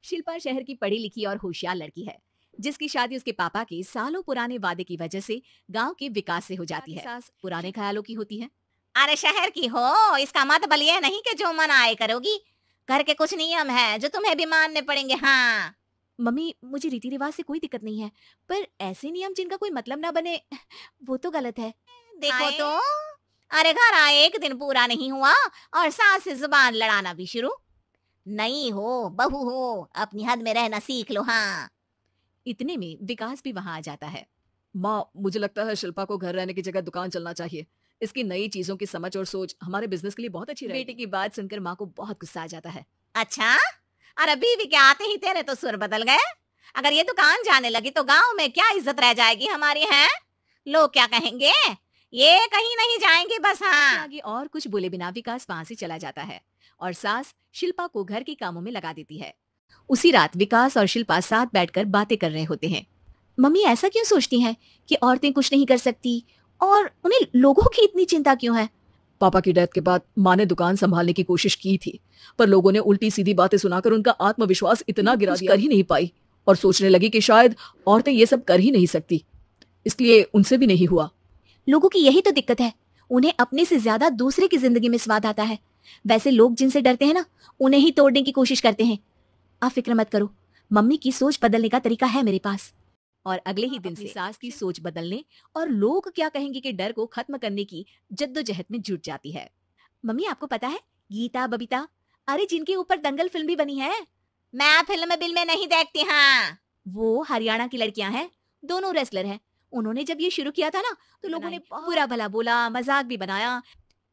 शिल्पा शहर की पढ़ी लिखी और होशियार लड़की है, जिसकी शादी उसके पापा के सालों पुराने वादे की वजह से गांव के विकास से हो जाती है। सास पुराने ख्यालों की होती है। अरे शहर की हो, इसका मतलब ये नहीं कि जो मन आए करोगी। घर के कुछ नियम है जो तुम्हें भी मानने पड़ेंगे। हाँ मम्मी, मुझे रीति रिवाज से कोई दिक्कत नहीं है, पर ऐसे नियम जिनका कोई मतलब ना बने, वो तो गलत है। देखो तो, अरे घर आए एक दिन पूरा नहीं हुआ और सास से जुबान लड़ाना भी शुरू। नहीं हो, बहू हो, अपनी हद में रहना सीख लो। हाँ इतने में विकास भी वहां आ जाता है। माँ, मुझे लगता है शिल्पा को घर रहने की जगह दुकान चलना चाहिए। इसकी नई चीजों की समझ और सोच हमारे बिजनेस के लिए बहुत अच्छी रहेगी। बेटे की बात सुनकर माँ को बहुत गुस्सा आ जाता है। अच्छा, अरे बीवी के आते ही तेरे तो सुर बदल गए। अगर ये दुकान जाने लगी तो गांव में क्या इज्जत रह जाएगी हमारी। है लोग क्या कहेंगे, ये कहीं नहीं जाएंगे बस। हाँ आगे और कुछ बोले बिना विकास वहां से चला जाता है और सास शिल्पा को घर के कामों में लगा देती है। उसी रात विकास और शिल्पा साथ बैठकर बातें कर रहे होते हैं। मम्मी ऐसा क्यों सोचती हैं कि औरतें कुछ नहीं कर सकती, और उन्हें लोगों की इतनी चिंता क्यों है? पापा की डेथ के बाद माँ ने दुकान संभालने की कोशिश की थी, पर लोगों ने उल्टी सीधी बातें सुनाकर उनका आत्मविश्वास इतना गिरा दिया, कर ही नहीं पाई और सोचने लगी कि शायद औरतें ये सब कर ही नहीं सकती, इसलिए उनसे भी नहीं हुआ। लोगों की यही तो दिक्कत है, उन्हें अपने से ज्यादा दूसरे की जिंदगी में स्वाद आता है। वैसे लोग जिनसे डरते हैं ना, उन्हें ही तोड़ने की कोशिश करते हैं। आप फिक्र मत करो, मम्मी की सोच बदलने का तरीका है मेरे पास। और अगले ही दिन से सास की सोच बदलने और लोग क्या कहेंगे के डर को खत्म करने की जद्दोजहद में जुट जाती है। मम्मी आपको पता है, गीता बबीता, अरे जिनके ऊपर दंगल फिल्म भी बनी है। मैं फिल्म बिल में नहीं देखती। हाँ वो हरियाणा की लड़कियां हैं, दोनों रेसलर हैं। उन्होंने जब ये शुरू किया था ना, तो लोगों ने बुरा भला बोला, मजाक भी बनाया,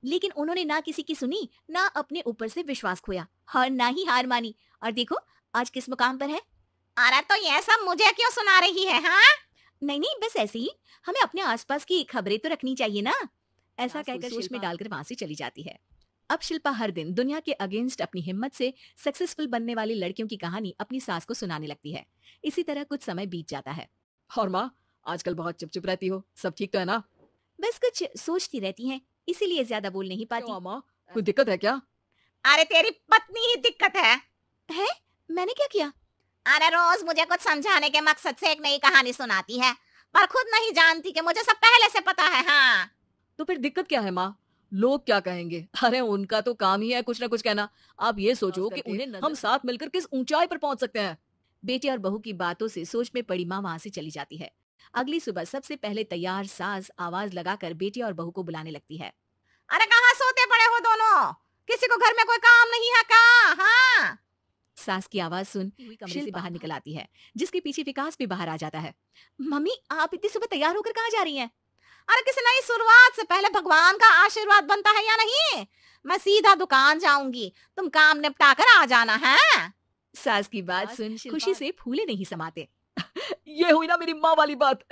लेकिन उन्होंने ना किसी की सुनी, ना अपने ऊपर से विश्वास खोया और ना ही हार मानी। और देखो आज किस मुकाम पर है। अरे तो ये सब मुझे क्यों सुना रही है। हाँ नहीं नहीं, बस ऐसे ही, हमें अपने आसपास की खबरें तो रखनी चाहिए ना। ऐसा कहकर सोच में डालकर वहां से चली जाती है। अब शिल्पा हर दिन दुनिया के अगेंस्ट अपनी हिम्मत से सक्सेसफुल बनने वाली लड़कियों की कहानी अपनी सास को सुनाने लगती है। इसी तरह कुछ समय बीत जाता है। और माँ, आजकल बहुत चुप रहती हो, सब ठीक तो है ना? बस कुछ सोचती रहती हैं, इसीलिए ज्यादा बोल नहीं पाती। माँ, कोई दिक्कत है क्या? अरे तेरी पत्नी ही दिक्कत है। मैंने क्या किया? अरे रोज मुझे कुछ समझाने के मकसद से एक नई कहानी सुनाती है, पर खुद नहीं जानती कि मुझे सब पहले से पता है। हाँ तो फिर दिक्कत क्या है माँ? लोग क्या कहेंगे? अरे उनका तो काम ही है कुछ ना कुछ कहना। आप ये सोचो कि उन्हें हम साथ मिलकर किस ऊंचाई पर पहुंच सकते हैं। बेटे और बहू की बातों से सोच में पड़ी माँ वहां से चली जाती है। अगली सुबह सबसे पहले तैयार सास आवाज लगाकर बेटी और बहू को बुलाने लगती है। अरे कहाँ सोते पड़े हो दोनों, किसी को घर में कोई काम नहीं है का? हाँ सास की आवाज सुन कमरे से बाहर निकल आती है, जिसके पीछे विकास भी बाहर आ जाता है। मम्मी आप इतनी सुबह तैयार होकर कहाँ जा रही हैं? अरे किसी नई शुरुआत से पहले भगवान का आशीर्वाद बनता है या नहीं? मैं सीधा दुकान जाऊंगी, तुम काम निपटा कर आ जाना है। सास की बात सुन खुशी से फूले नहीं समाते। ये हुई ना मेरी माँ वाली बात।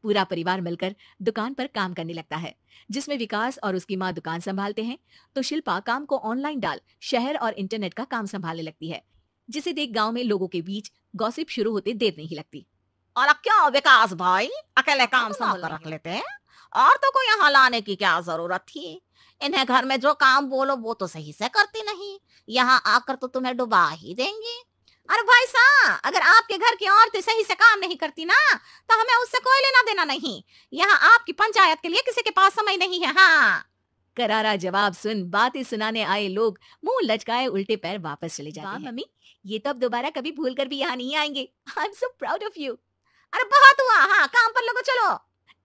पूरा परिवार मिलकर दुकान पर काम करने लगता है, जिसमें विकास और उसकी माँ दुकान संभालते हैं, तो शिल्पा काम को ऑनलाइन डाल शहर और इंटरनेट का काम संभालने लगती है, जिसे देख गांव में लोगों के बीच गॉसिप शुरू होते देर नहीं लगती। और अब क्या विकास भाई अकेले काम संभाल कर रख लेते हैं, और तो कोई यहाँ लाने की क्या जरूरत थी? इन्हें घर में जो काम बोलो वो तो सही से करती नहीं, यहाँ आकर तो तुम्हें डुबा ही देंगी। अरे भाई साहब, अगर आपके घर की औरतें सही से काम नहीं करती ना, तो हमें उससे कोई लेना देना नहीं। यहाँ आपकी पंचायत के लिए किसी के पास समय नहीं है। हाँ करारा जवाब सुन बातें सुनाने आए लोग मुंह लचकाए उल्टे पैर वापस चले जाते हैं। मम्मी, ये तो अब दोबारा कभी भूल कर भी यहाँ नहीं आएंगे। I am so proud of you. अरे बहुत हुआ, हाँ काम पर लोगों चलो।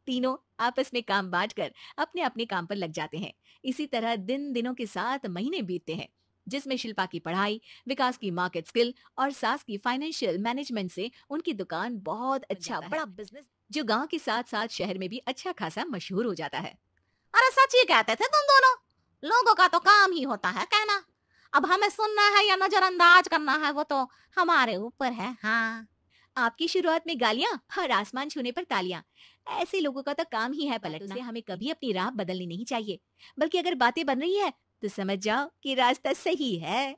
तीनों आपस में काम बांटकर अपने अपने काम पर लग जाते हैं। इसी तरह दिनों के साथ महीने बीतते हैं, जिसमें शिल्पा की पढ़ाई, विकास की मार्केट स्किल और सास की फाइनेंशियल मैनेजमेंट से उनकी दुकान बहुत अच्छा बड़ा बिजनेस, जो गांव के साथ साथ शहर में भी अच्छा खासा मशहूर हो जाता है। अरे सच ही कहते थे तुम दोनों, लोगों का तो काम ही होता है कहना। अब हमें सुनना है या नजरअंदाज करना है वो तो हमारे ऊपर है। हाँ आपकी शुरुआत में गालियां और आसमान छूने पर तालियां, ऐसे लोगों का तो काम ही है पलटना। से हमें कभी अपनी राह बदलनी नहीं चाहिए, बल्कि अगर बातें बन रही है तो समझ जाओ कि रास्ता सही है।